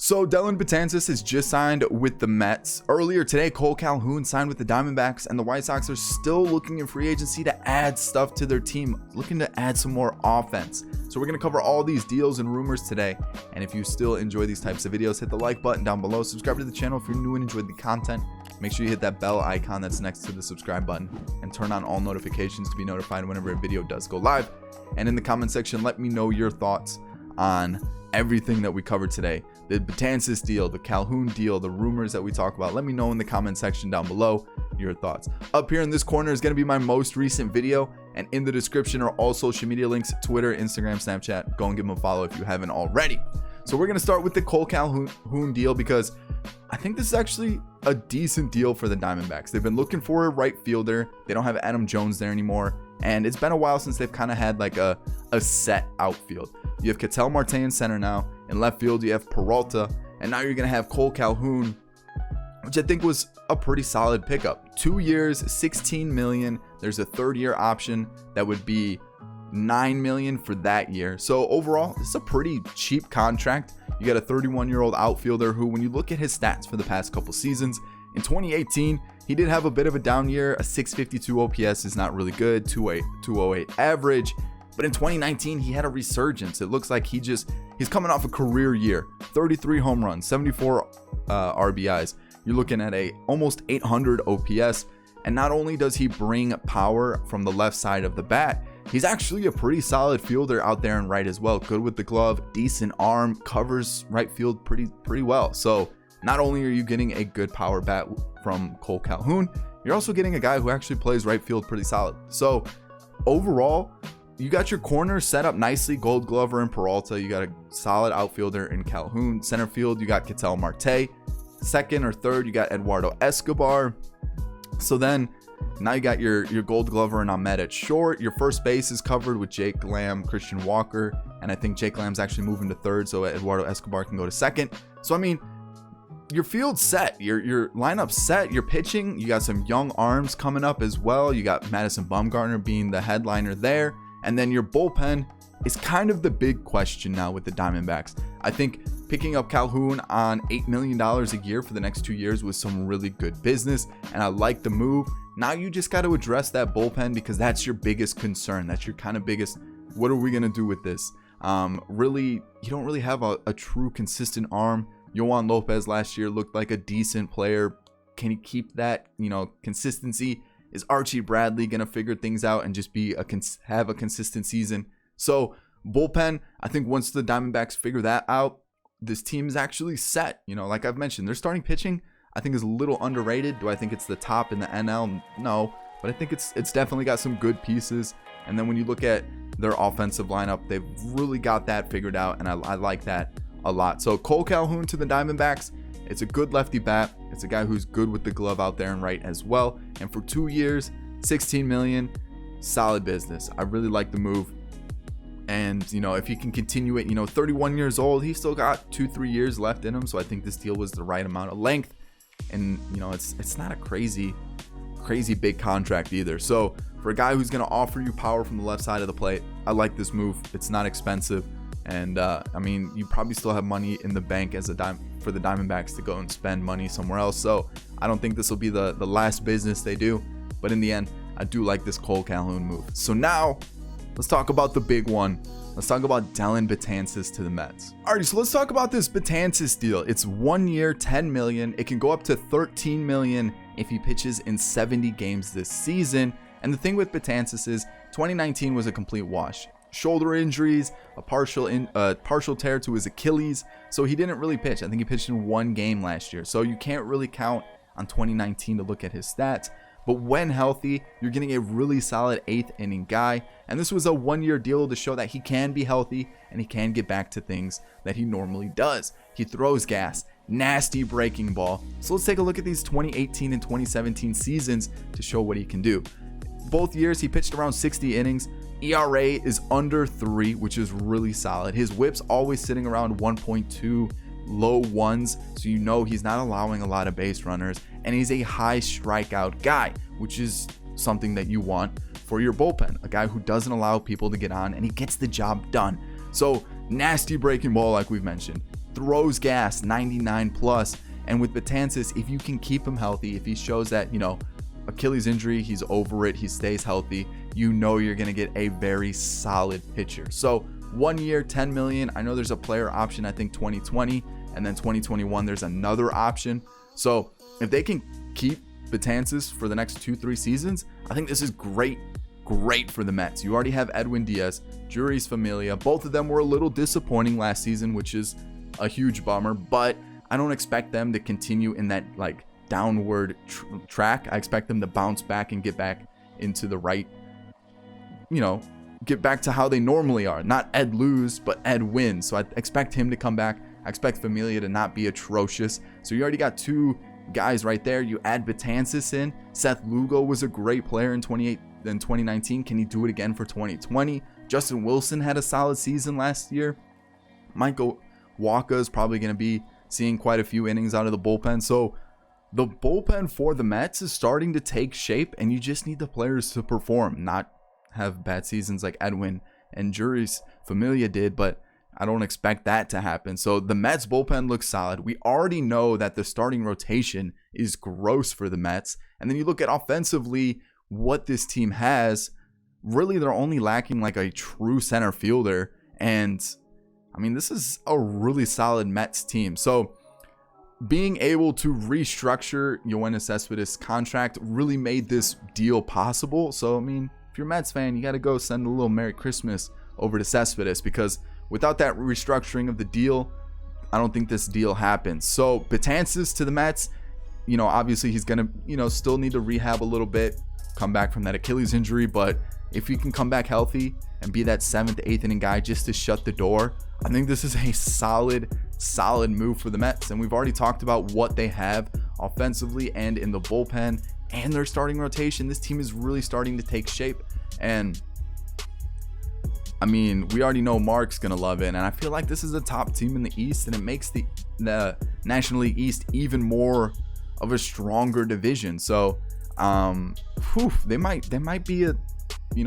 So Dellin Betances has just signed with the Mets. Earlier today, Kole Calhoun signed with the Diamondbacks, and the White Sox are still looking in free agency to add stuff to their team, looking to add some more offense. So we're going to cover all these deals and rumors today. And if you still enjoy these types of videos, hit the like button down below. Subscribe to the channel if you're new and enjoyed the content. Make sure you hit that bell icon that's next to the subscribe button and turn on all notifications to be notified whenever a video does go live. And in the comment section, let me know your thoughts on everything that we covered today. The Betances deal, the Calhoun deal, the rumors that we talk about. Let me know in the comment section down below your thoughts. Up here in this corner is going to be my most recent video, and in the description are all social media links: Twitter, Instagram, Snapchat. Go and give them a follow if you haven't already. So we're going to start with the Kole Calhoun deal, because I think this is actually a decent deal for the Diamondbacks. They've been looking for a right fielder. They don't have Adam Jones there anymore, and it's been a while since they've kind of had like a set outfield. You have Ketel Marte in center now. In left field, you have Peralta, and now you're going to have Kole Calhoun, which I think was a pretty solid pickup. 2 years, $16 million. There's a third-year option that would be $9 million for that year. So overall, this is a pretty cheap contract. You got a 31-year-old outfielder who, when you look at his stats for the past couple seasons, in 2018, he did have a bit of a down year. A 652 OPS is not really good. 208 average. But in 2019, he had a resurgence. It looks like he's coming off a career year. 33 home runs, 74 RBIs. You're looking at a almost 800 OPS. And not only does he bring power from the left side of the bat, he's actually a pretty solid fielder out there in right as well. Good with the glove, decent arm, covers right field pretty well. So not only are you getting a good power bat from Kole Calhoun, you're also getting a guy who actually plays right field pretty solid. So overall, you got your corners set up nicely. Gold Glover and Peralta. You got a solid outfielder in Calhoun. Center field, you got Ketel Marte. Second or third, you got Eduardo Escobar. So then now you got your Gold Glover and Ahmed at short. Your first base is covered with Jake Lamb, Christian Walker, and I think Jake Lamb's actually moving to third, so Eduardo Escobar can go to second. So I mean, your field's set, your lineup's set, your pitching, you got some young arms coming up as well. You got Madison Bumgarner being the headliner there. And then your bullpen is kind of the big question now with the Diamondbacks. I think picking up Calhoun on $8 million a year for the next 2 years was some really good business, and I like the move. Now you just got to address that bullpen, because that's your biggest concern. That's your kind of biggest, what are we going to do with this? Really, you don't really have a true consistent arm. Yohan Lopez last year looked like a decent player. Can he keep that, consistency? Is Archie Bradley going to figure things out and just have a consistent season? So bullpen, I think once the Diamondbacks figure that out, this team is actually set. Like I've mentioned, their starting pitching, I think, is a little underrated. Do I think it's the top in the NL? No, but I think it's definitely got some good pieces. And then when you look at their offensive lineup, they've really got that figured out, and I like that a lot. So Kole Calhoun to the Diamondbacks. It's a good lefty bat. It's a guy who's good with the glove out there and right as well. And for 2 years, $16 million, solid business. I really like the move. And, if he can continue it, 31 years old, he's still got 2-3 years left in him. So I think this deal was the right amount of length. And, it's not a crazy big contract either. So for a guy who's going to offer you power from the left side of the plate, I like this move. It's not expensive. And you probably still have money in the bank for the Diamondbacks to go and spend money somewhere else. So I don't think this will be the last business they do. But in the end, I do like this Kole Calhoun move. So now let's talk about the big one. Let's talk about Dellin Betances to the Mets. Alrighty, so let's talk about this Betances deal. It's 1 year, $10 million. It can go up to $13 million if he pitches in 70 games this season. And the thing with Betances is 2019 was a complete wash. Shoulder injuries, a partial tear to his Achilles, so he didn't really pitch. I think he pitched in 1 game last year, so you can't really count on 2019 to look at his stats. But when healthy, you're getting a really solid 8th inning guy, and this was a 1-year deal to show that he can be healthy and he can get back to things that he normally does. He throws gas, nasty breaking ball. So let's take a look at these 2018 and 2017 seasons to show what he can do. Both years he pitched around 60 innings. ERA is under 3, which is really solid. His whip's always sitting around 1.2, low ones, so he's not allowing a lot of base runners, and he's a high strikeout guy, which is something that you want for your bullpen, a guy who doesn't allow people to get on and he gets the job done. So nasty breaking ball, like we've mentioned. throws gas 99 plus. And with Betances, if you can keep him healthy, if he shows that, Achilles injury, he's over it, he stays healthy, you're going to get a very solid pitcher. So 1 year, 10 million. I know there's a player option, I think 2020, and then 2021, there's another option. So if they can keep Betances for the next 2-3 seasons, I think this is great for the Mets. You already have Edwin Diaz, Jeurys Familia. Both of them were a little disappointing last season, which is a huge bummer, but I don't expect them to continue in that downward track. I expect them to bounce back and get back into the right, get back to how they normally are. Not Ed lose, but Ed win. So I expect him to come back. I expect Familia to not be atrocious. So you already got two guys right there. You add Betances in. Seth Lugo was a great player in 2019. Can he do it again for 2020? Justin Wilson had a solid season last year. Michael Walker is probably going to be seeing quite a few innings out of the bullpen. So the bullpen for the Mets is starting to take shape, and you just need the players to perform, not have bad seasons like Edwin and Jeurys Familia did, but I don't expect that to happen. So the Mets bullpen looks solid. We already know that the starting rotation is gross for the Mets. And then you look at offensively what this team has. Really, they're only lacking a true center fielder. And this is a really solid Mets team. So being able to restructure Yoenis Cespedes' contract really made this deal possible. So, if you're a Mets fan, you got to go send a little Merry Christmas over to Cespedes, because without that restructuring of the deal, I don't think this deal happens. So Betances to the Mets, obviously he's going to, still need to rehab a little bit, come back from that Achilles injury. But if he can come back healthy and be that 7th, 8th inning guy just to shut the door, I think this is a solid move for the Mets. And we've already talked about what they have offensively and in the bullpen and their starting rotation. This team is really starting to take shape. And we already know Mark's going to love it. And I feel like this is a top team in the East, and it makes the National League East even more of a stronger division. So they might be a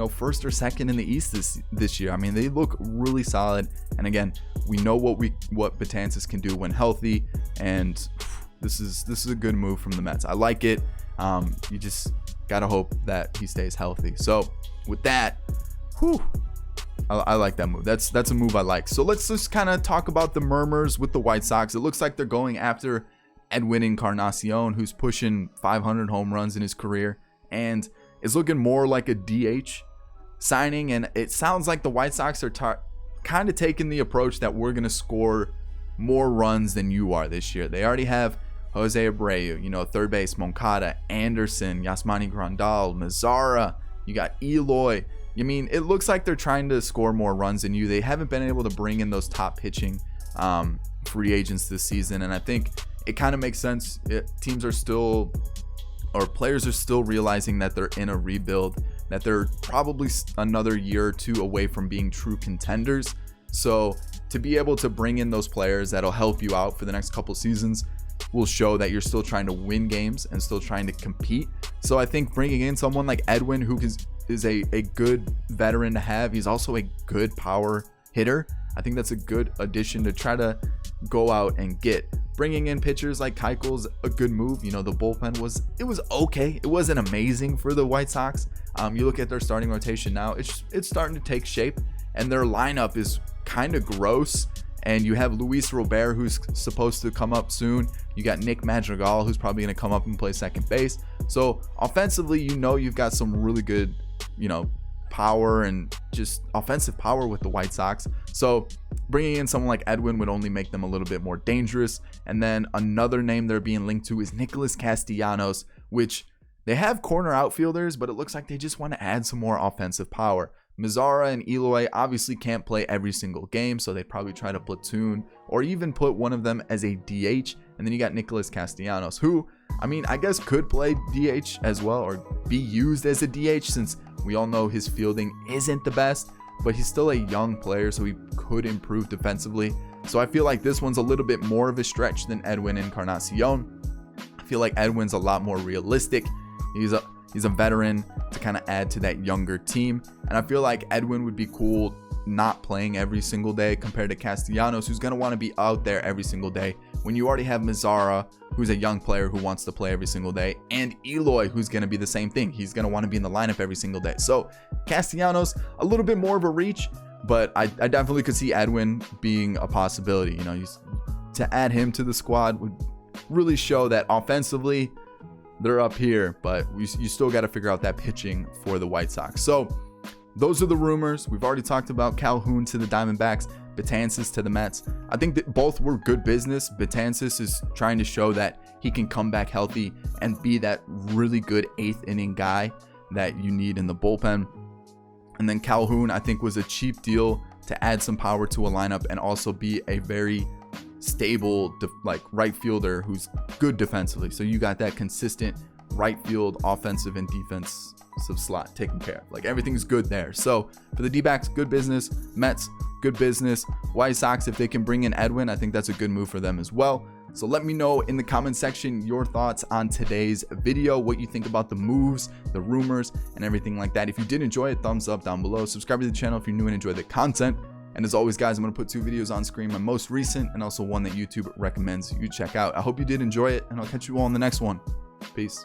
first or second in the East this year. They look really solid. And again, we know what Betances can do when healthy, and this is a good move from the Mets. I like it. You just gotta hope that he stays healthy. So with that, I like that move. That's a move I like. So let's just kind of talk about the murmurs with the White Sox. It looks like they're going after Edwin Encarnacion, who's pushing 500 home runs in his career, and is looking more like a DH signing. And it sounds like the White Sox are kind of taking the approach that we're going to score more runs than you are this year. They already have Jose Abreu, third base, Moncada, Anderson, Yasmani Grandal, Mazzara. You got Eloy. It looks like they're trying to score more runs than you. They haven't been able to bring in those top pitching free agents this season. And I think it kind of makes sense. Players are still realizing that they're in a rebuild, that they're probably another year or two away from being true contenders. So to be able to bring in those players that'll help you out for the next couple seasons will show that you're still trying to win games and still trying to compete. So I think bringing in someone like Edwin, who is a good veteran to have, he's also a good power hitter. I think that's a good addition to try to go out and get. Bringing in pitchers like Keuchel's a good move. The bullpen was okay. It wasn't amazing for the White Sox. You look at their starting rotation now, it's starting to take shape, and their lineup is kind of gross. And you have Luis Robert, who's supposed to come up soon. You got Nick Madrigal, who's probably going to come up and play second base. So offensively, you've got some really good, power and just offensive power with the White Sox. So bringing in someone like Edwin would only make them a little bit more dangerous. And then another name they're being linked to is Nicholas Castellanos, which they have corner outfielders, but it looks like they just want to add some more offensive power. Mazzara and Eloy obviously can't play every single game, so they'd probably try to platoon or even put one of them as a DH. And then you got Nicholas Castellanos, who, I guess could play DH as well, or be used as a DH, since we all know his fielding isn't the best, but he's still a young player, so he could improve defensively. So I feel like this one's a little bit more of a stretch than Edwin Encarnacion. I feel like Edwin's a lot more realistic. He's a veteran to kind of add to that younger team. And I feel like Edwin would be cool not playing every single day compared to Castellanos, who's going to want to be out there every single day. When you already have Mazara, who's a young player who wants to play every single day, and Eloy, who's going to be the same thing. He's going to want to be in the lineup every single day. So Castellanos, a little bit more of a reach, but I definitely could see Edwin being a possibility. You know, to add him to the squad would really show that offensively they're up here, but you still got to figure out that pitching for the White Sox. So those are the rumors. We've already talked about Calhoun to the Diamondbacks, Betances to the Mets. I think that both were good business. Betances is trying to show that he can come back healthy and be that really good 8th inning guy that you need in the bullpen. And then Calhoun, I think, was a cheap deal to add some power to a lineup and also be a very stable right fielder who's good defensively. So you got that consistent right field offensive and defensive slot taken care of. Like, everything's good there. So for the D-backs, good business. Mets, good business. White Sox, if they can bring in Edwin, I think that's a good move for them as well. So let me know in the comment section your thoughts on today's video, what you think about the moves, the rumors, and everything like that. If you did enjoy it, thumbs up down below. Subscribe to the channel if you're new and enjoy the content. And as always, guys, I'm going to put 2 videos on screen, my most recent and also one that YouTube recommends you check out. I hope you did enjoy it, and I'll catch you all in the next one. Peace.